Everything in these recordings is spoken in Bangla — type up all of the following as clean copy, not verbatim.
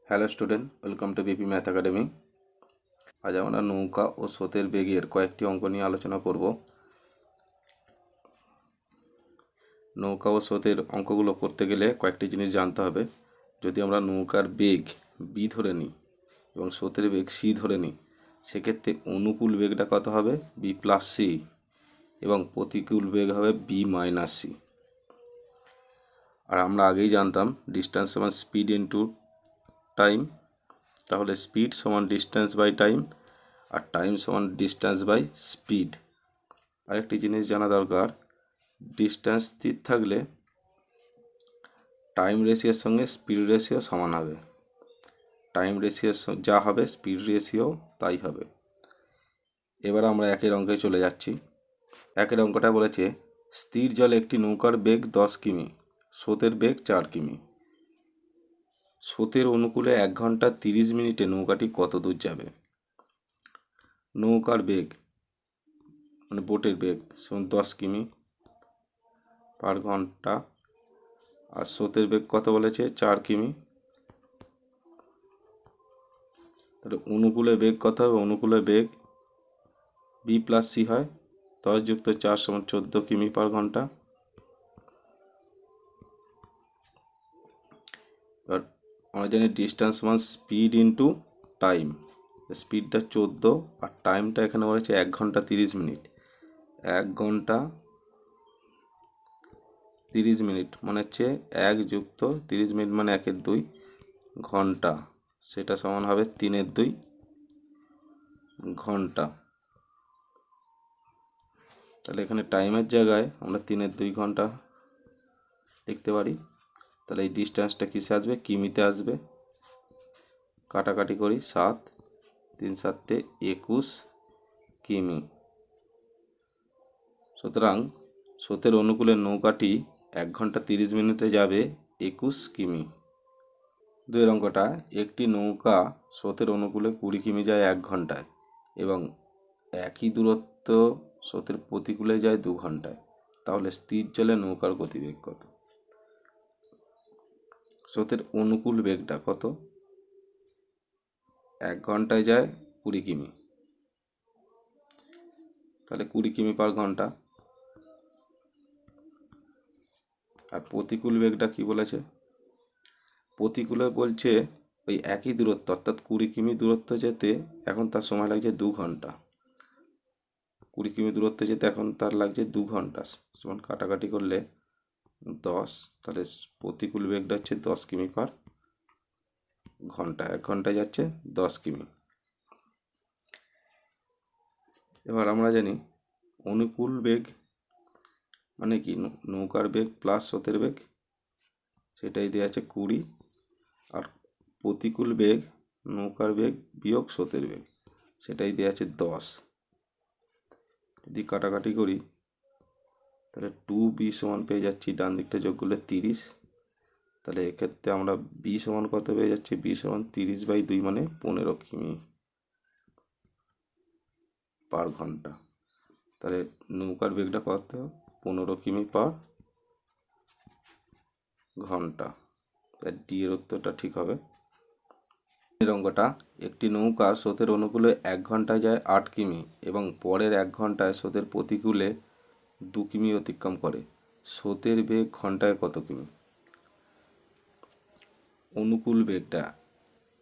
Hello student, welcome to BP math academy. আজ আমরা নৌকা ও স্রোতের বেগের কয়েকটি অঙ্ক নিয়ে আলোচনা করব। নৌকা ও স্রোতের অঙ্কগুলো করতে গেলে কয়েকটি জিনিস জানতে হবে। যদি আমরা নৌকার বেগ বি ধরে নিই এবং স্রোতের বেগ সি ধরে নিই, সেক্ষেত্রে অনুকূল বেগটা কত হবে? বি প্লাস সি, এবং প্রতিকূল বেগ হবে বি মাইনাস সি। আর আমরা আগেই জানতাম ডিস্টেন্স সমান স্পিড ইনটু টাইম, তাহলে স্পিড সমান ডিস্টেন্স বাই টাইম আর টাইম সমান ডিস্টেন্স বাই স্পিড। আরেকটি জিনিস জানা দরকার, ডিস্টেন্স স্থির থাকলে টাইম রেশিওর সঙ্গে স্পিড রেশিও সমান হবে, টাইম রেশিও যা হবে স্পিড রেশিও তাই হবে। এবার আমরা একের অঙ্কে চলে যাচ্ছি। একের অঙ্কটা বলেছে স্থির জলে একটি নৌকার বেগ 10 কিমি, স্রোতের বেগ 4 কিমি। স্রোতের অনুকূলে 1 ঘন্টা 30 মিনিটে নৌকাটি কত দূর যাবে? নৌকার বেগ মানে বোটের বেগ 10 কিমি পার ঘন্টা, আর স্রোতের বেগ কত বলেছে? 4 কিমি। তাহলে অনুকূলে বেগ কত হবে? অনুকূলে বেগ বি প্লাস সি হয়, 10 যুক্ত 4 সমান 14 কিমি পার ঘন্টা। এবার আমরা জানি ডিস্টেন্স সমান স্পিড ইন্টু টাইম, স্পিডটা 14 আর টাইমটা এখানে বলেছে 1 ঘন্টা 30 মিনিট। 1 ঘন্টা 30 মিনিট মানে হচ্ছে 1 যুক্ত 30 মিনিট মানে 1-এর 2 ঘন্টা, সেটা সমান হবে 3-এর 2 ঘন্টা। তাহলে এখানে টাইমের জায়গায় আমরা 3-এর 2 ঘন্টা লিখতে পারি। তাহলে এই ডিস্টেন্সটা কিসে আসবে? কিমিতে আসবে। কাটাকাটি করি, 7 3 7 21 কিমি। সুতরাং স্রোতের অনুকূলে নৌকাটি 1 ঘন্টা 30 মিনিটে যাবে 21 কিমি। দুই অঙ্কটা, একটি নৌকা স্রোতের অনুকূলে 20 কিমি যায় 1 ঘন্টায় এবং একই দূরত্ব স্রোতের প্রতিকূলে যায় 2 ঘন্টায়, তাহলে স্থির জলে নৌকার গতিবেগ কত? স্রোতের অনুকূল বেগটা কত? 1 ঘন্টায় যায় 20 কিমি, তাহলে 20 কিমি পার ঘন্টা। আর প্রতিকূল বেগটা কি বলেছে? প্রতিকূলে বলছে ওই একই দূরত্ব অর্থাৎ 20 কিমি দূরত্ব যেতে এখন তার সময় লাগছে 2 ঘন্টা। 20 কিমি দূরত্বে যেতে এখন তার লাগছে 2 ঘন্টা, সমান কাটাকাটি করলে 10, তাহলে প্রতিকূল বেগটা হচ্ছে 10 কিমি পার ঘন্টা, 1 ঘন্টায় যাচ্ছে 10 কিমি। এবার আমরা জানি অনুকূল বেগ মানে কি? নৌকার বেগ প্লাস স্রোতের বেগ, সেটাই দেওয়া আছে 20, আর প্রতিকূল বেগ নৌকার বেগ বিয়োগ স্রোতের বেগ, সেটাই দেওয়া আছে 10। যদি কাটাকাটি করি তাহলে 2b সমান পেয়ে যাচ্ছি, ডান দিকটা যোগ করলে 30। তাহলে এক্ষেত্রে আমরা b সমান কত পেয়ে যাচ্ছি? b সমান 30/2 মানে 15 কিমি পার ঘন্টা। তাহলে নৌকার বেগটা কত? 15 কিমি পার ঘন্টা। তাই ডি এর উত্তরটা ঠিক হবে। এই অঙ্কটা, একটি নৌকা স্রোতের অনুকূলে 1 ঘন্টায় যায় 8 কিমি এবং পরের 1 ঘন্টায় স্রোতের প্রতিকূলে 2 কিমি অতিক্রম করে, স্রোতের বেগ ঘন্টায় কত কিমি? অনুকূল বেগটা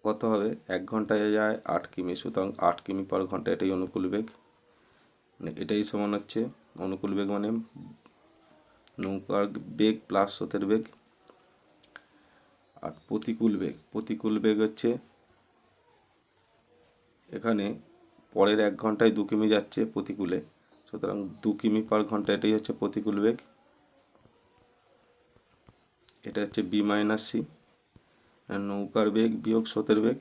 কত হবে? 1 ঘন্টায় যায় 8 কিমি, সুতরাং 8 কিমি পার ঘন্টা, এটাই অনুকূল বেগ। মানে এটাই সমান হচ্ছে অনুকূল বেগ মানে নৌকার বেগ প্লাস স্রোতের বেগ। আর প্রতিকূল বেগ হচ্ছে এখানে পরের 1 ঘন্টায় 2 কিমি যাচ্ছে প্রতিকূলে, সুতরাং 2 কিমি পার ঘন্টা, এটাই হচ্ছে প্রতিকূল বেগ। এটা হচ্ছে বি মাইনাস সি, নৌকার বেগ বিয়োগ স্রোতের বেগ।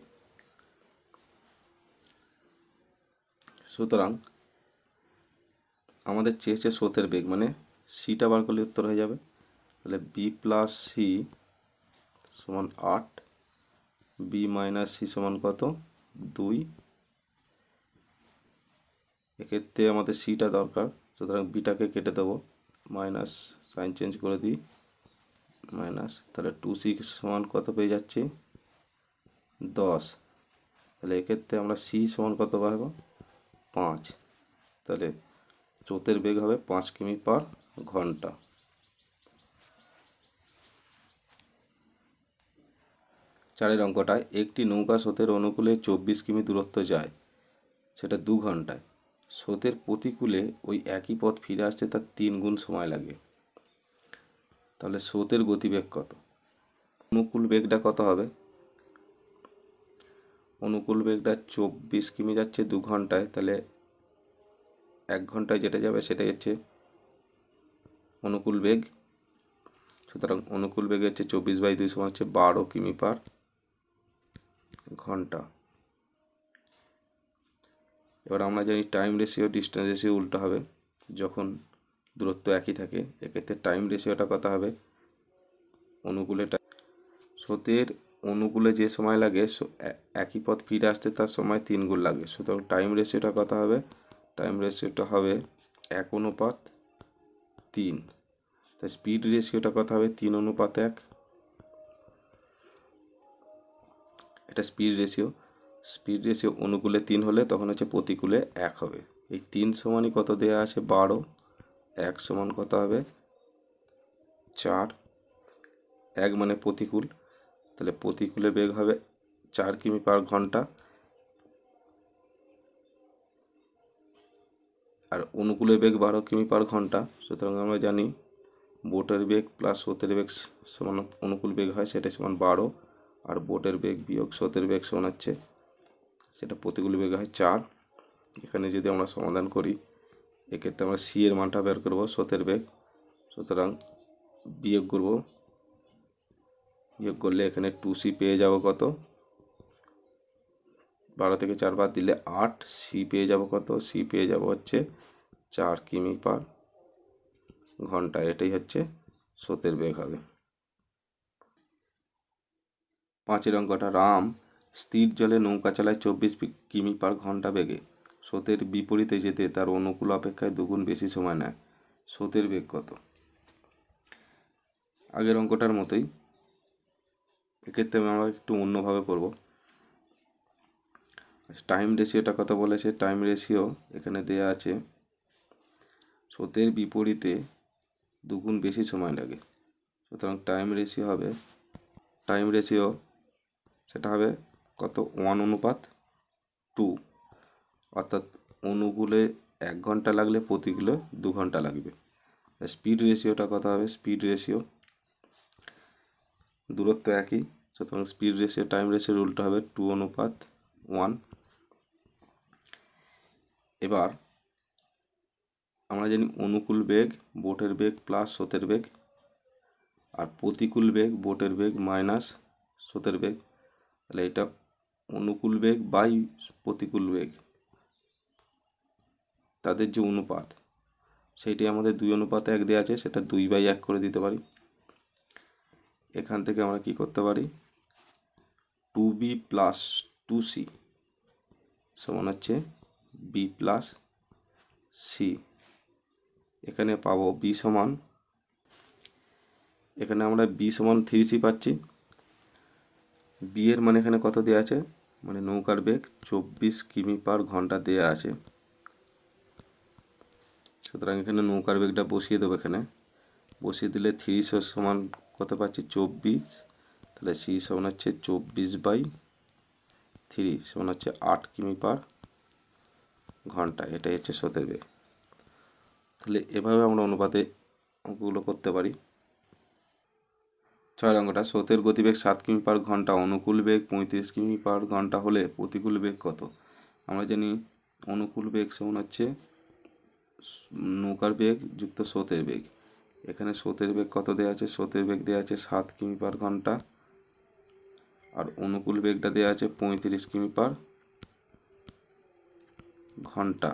সুতরাং আমাদের চেয়েছে স্রোতের বেগ, মানে সিটা বার করলে উত্তর হয়ে যাবে। তাহলে বি প্লাস সি সমান 8, বি মাইনাস সি সমান কত? 2। এক্ষেত্রে আমাদের সিটা দরকার, সুতরাং বিটাকে কেটে দেবো, মাইনাস সাইন চেঞ্জ করে দিই, মাইনাস। তাহলে 2c সমান কত পেয়ে যাচ্ছি? 10, তাহলে এক্ষেত্রে আমরা সি সমান কত পাবো? 5। তাহলে স্রোতের বেগ হবে 5 কিমি পার ঘন্টা। চারের অঙ্কটায় একটি নৌকা স্রোতের অনুকূলে 24 কিমি দূরত্ব যায়, সেটা 2 ঘন্টায়। স্রোতের প্রতিকূলে ওই একই পথ ফিরে আসতে তার 3 গুণ সময় লাগে। তাহলে স্রোতের গতিবেগ কত? অনুকূল বেগটা কত হবে? অনুকূল বেগটা 24 কিমি যাচ্ছে 2 ঘন্টায়, তাহলে 1 ঘন্টায় যেটা যাবে সেটাই হচ্ছে অনুকূল বেগ। সুতরাং অনুকূল বেগ হচ্ছে 24/2 সমান হচ্ছে 12 কিমি পার ঘন্টা। এবার আমরা জানি টাইম রেশিও ডিস্টেন্স রেশিও উল্টো হবে যখন দূরত্ব একই থাকে। এক্ষেত্রে টাইম রেশিওটা কত হবে? অনুকূলে স্রোতের অনুকূলে যে সময় লাগে একই পথ ফিরে আসতে তার সময় 3 গুণ লাগে। সুতরাং টাইম রেশিওটা কত হবে? টাইম রেশিওটা হবে 1:3। তাই স্পিড রেশিওটা কত হবে? 3:1। এটা স্পিড রেশিও। স্পিড রেশিও অনুকূলে 3 হলে তখন হচ্ছে প্রতিকূলে 1 হবে। এই 3 সমানই কত দেওয়া আছে? 12। 1 সমান কত হবে? 4। 1 মানে প্রতিকূল, তাহলে প্রতিকূলে বেগ হবে 4 কিমি পার ঘন্টা। আর অনুকূলে বেগ 12 কিমি পার ঘন্টা। সুতরাং আমরা জানি বোটের বেগ প্লাস স্রোতের বেগ সমান অনুকূল বেগ হয়, সেটা সমান 12। আর বোটের বেগ বিয়োগ স্রোতের বেগ সমান হচ্ছে, সেটা প্রতিকূল বেগ হয় 4। এখানে যদি আমরা সমাধান করি, এক্ষেত্রে আমরা সি এর মানটা বের করব, স্রোতের বেগ। সুতরাং বিয়োগ করব, বিয়োগ করলে এখানে 2c পেয়ে যাব কত? 12 থেকে 4 বাদ দিলে 8। সি পেয়ে যাব কত? সি পেয়ে যাব হচ্ছে 4 কিমি পার ঘন্টা। এটাই হচ্ছে স্রোতের বেগ হবে। 5 অঙ্কটা, রাম স্থির জলে নৌকা চালায় 24 কিমি পার ঘন্টা বেগে। স্রোতের বিপরীতে যেতে তার অনুকূল অপেক্ষায় 2 গুণ বেশি সময় নেয়। স্রোতের বেগ কত? আগের অঙ্কটার মতোই, এক্ষেত্রে আমরা একটু অন্যভাবে করব। টাইম রেশিওটা কত বলেছে? টাইম রেশিও এখানে দেয়া আছে, স্রোতের বিপরীতে 2 গুণ বেশি সময় লাগে। সুতরাং টাইম রেশিও হবে, টাইম রেশিও সেটা হবে কত? 1:2। অর্থাৎ অনুকূলে 1 ঘন্টা লাগলে প্রতিকূলে 2 ঘন্টা লাগবে। স্পিড রেশিওটা কত হবে? স্পিড রেশিও, দূরত্ব একই, সুতরাং স্পিড রেশিও টাইম রেশিওর উল্টো হবে 2:1। এবার আমরা জানি অনুকূল বেগ বোটের বেগ প্লাস স্রোতের বেগ, আর প্রতিকূল বেগ বোটের বেগ মাইনাস স্রোতের বেগ। তাহলে এটা অনুকূল বেগ বাই প্রতিকূল বেগ, তাদের যে অনুপাত সেইটি আমাদের 2:1 দেওয়া আছে, সেটা 2/1 করে দিতে পারি। এখান থেকে আমরা কি করতে পারি? 2b প্লাস 2c সমান হচ্ছে b প্লাস c। এখানে পাবো b সমান, এখানে আমরা b সমান 3c পাচ্ছি। b এর মানে এখানে কত দেওয়া আছে? মানে নৌকার বেগ 24 কিমি পার ঘন্টা দেওয়া আছে। সুতরাং এখানে নৌকার বেগটা বসিয়ে দেবো। এখানে বসিয়ে দিলে 3c সমান কত পাচ্ছি? 24। তাহলে c সমান হচ্ছে 24/3 সমান হচ্ছে 8 কিমি পার ঘন্টা। এটাই হচ্ছে স্রোতের বেগ। তাহলে এভাবে আমরা অনুপাতে অঙ্কগুলো করতে পারি। 6 অঙ্কটা, স্রোতের গতিবেগ 7 কিমি পার ঘন্টা, অনুকূল বেগ 35 কিমি পার ঘন্টা হলে প্রতিকূল বেগ কত? আমরা জানি অনুকূল বেগ সমান হচ্ছে নৌকার বেগ যুক্ত স্রোতের বেগ। এখানে স্রোতের বেগ কত দেওয়া আছে? স্রোতের বেগ দেওয়া আছে 7 কিমি পার ঘন্টা, আর অনুকূল বেগটা দেওয়া আছে 35 কিমি পার ঘন্টা।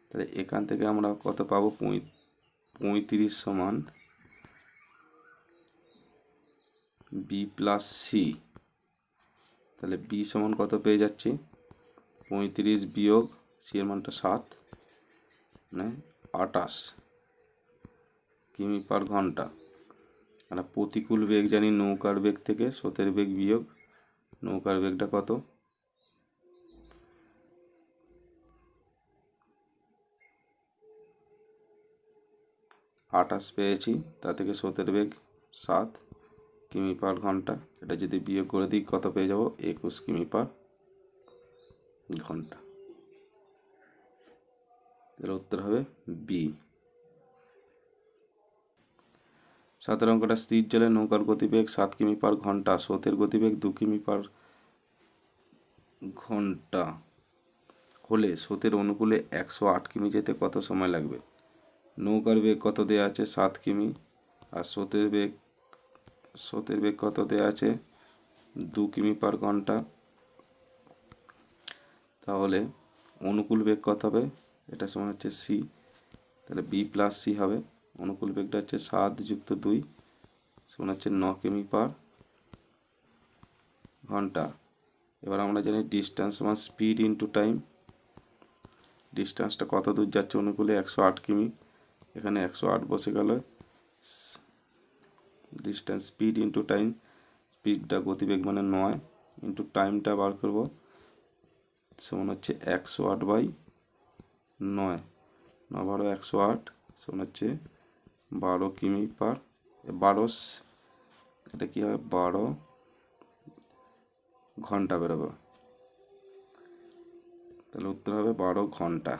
তাহলে এখান থেকে আমরা কত পাবো? 35 সমান b প্লাস c। তাহলে b সমান কত পেয়ে যাচ্ছি? 35 বিয়োগ c এর মানটা 7, মানে 28 কিমি পার ঘন্টা। আমরা প্রতিকূল বেগ জানি নৌকার বেগ থেকে স্রোতের বেগ বিয়োগ নৌকার বেগটা কত? 28 পেয়েছি, তা থেকে স্রোতের বেগ 7 কিমি পার ঘন্টা। এটা যদি বিয়োগ করে দিই কত পেয়ে যাব? 21 কিমি পার ঘন্টা। এর উত্তর হবে বি। 7 অঙ্কটা, স্থির জলে নৌকার গতিবেগ 7 কিমি পার ঘন্টা, স্রোতের গতিবেগ 2 কিমি পার ঘন্টা হলে স্রোতের অনুকূলে 108 কিমি যেতে কত সময় লাগবে? নৌকার বেগ কত দেওয়া আছে? 7 কিমি। আর স্রোতের বেগ কত দেওয়া আছে? 2 কিমি পার ঘন্টা। তাহলে অনুকূল বেগ কত হবে? এটা সমান হচ্ছে সি, তাহলে বি প্লাস সি হবে। অনুকূল বেগটা হচ্ছে 7 যুক্ত 2 সমান হচ্ছে 9 কিমি পার ঘন্টা। এবার আমরা জানি ডিস্টেন্স সমান স্পিড ইন্টু টাইম। ডিস্টেন্সটা কত দূর যাচ্ছে অনুকূলে? 108 কিমি। এখানে 108 বসে গেল। ডিস্টেন্স স্পিড ইন্টু টাইম, স্পিডটা গতিবেগ মানে 9 ইন্টু টাইমটা বার করব, সমান হচ্ছে 108 বাই 9, 9 বারো 108 সমান হচ্ছে 12 কিমি পার 12, এটা কী হবে? 12 ঘন্টা বেরোবে। তাহলে উত্তর হবে 12 ঘন্টা।